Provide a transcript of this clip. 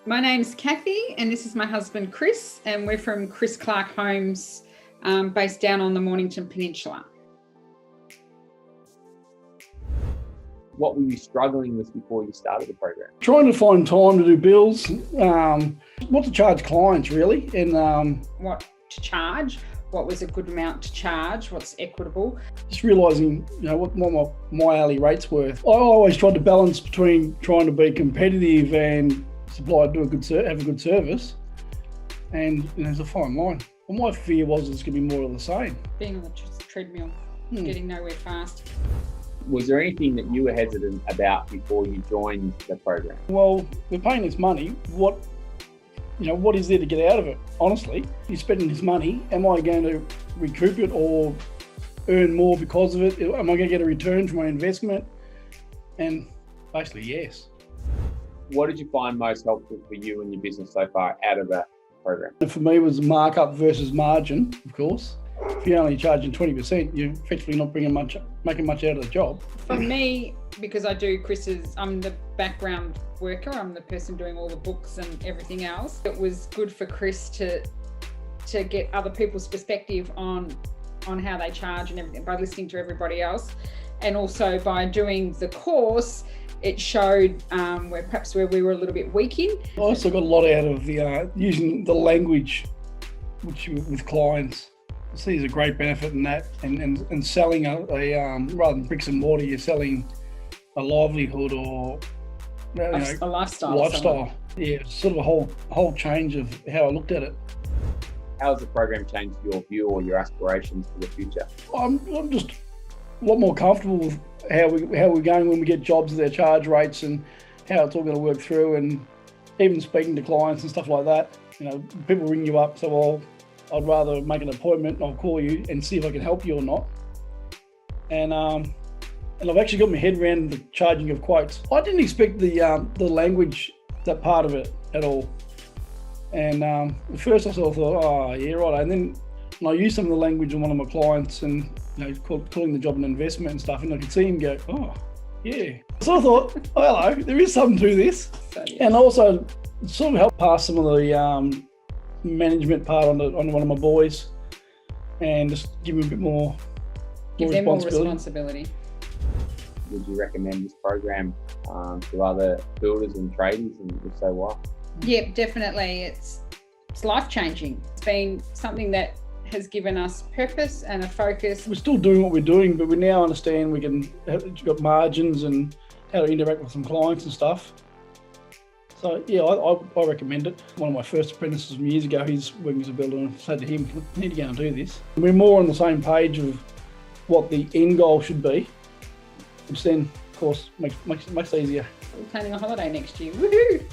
My name's Cathy and this is my husband Chris, and we're from Chris Clark Homes, based down on the Mornington Peninsula. What were you struggling with before you started the program? Trying to find time to do bills, what to charge clients really, and What to charge, what was a good amount to charge, what's equitable. just realising, what my hourly rate's worth. I always tried to balance between trying to be competitive and have a good service, and there's a fine line. Well, my fear was it's going to be more of the same. Being on the treadmill, getting nowhere fast. Was there anything that you were hesitant about before you joined the program? Well, we're paying this money. What is there to get out of it? Honestly, you're spending this money. Am I going to recoup it or earn more because of it? Am I going to get a return from my investment? And basically, yes. What did you find most helpful for you and your business so far out of that program? For me, it was markup versus margin, of course. If you're only charging 20%, you're effectively not making much out of the job. For me, because I'm the background worker, I'm the person doing all the books and everything else. It was good for Chris to get other people's perspective on how they charge and everything by listening to everybody else. And also by doing the course, it showed where we were a little bit weak in. I also got a lot out of the using the language with clients. I see there's a great benefit in that, and selling a rather than bricks and mortar, you're selling a livelihood or a lifestyle. Yeah, sort of a whole change of how I looked at it. How has the program changed your view or your aspirations for the future? I'm just a lot more comfortable with how we're going when we get jobs, their charge rates, and how it's all going to work through, and even speaking to clients and stuff like that. People ring you up, so I'd rather make an appointment and I'll call you and see if I can help you or not. And I've actually got my head around the charging of quotes. I didn't expect the language, that part of it at all. And at first I sort of thought, oh yeah, right. And then I used some of the language on one of my clients and calling the job an investment and stuff, and I could see him go, oh yeah. So I thought, oh, hello, there is something to this. And also sort of helped pass some of the management part on one of my boys, and just give him a bit more responsibility. Would you recommend this program to other builders and tradies, and if so, why? Yeah, definitely. It's life-changing. It's been something that has given us purpose and a focus. We're still doing what we're doing, but we now understand we've got margins and how to interact with some clients and stuff. So yeah, I recommend it. One of my first apprentices from years ago, he's working as a builder, and I said to him, you need to go and do this. We're more on the same page of what the end goal should be, which then, of course, makes it easier. We're planning a holiday next year. Woohoo!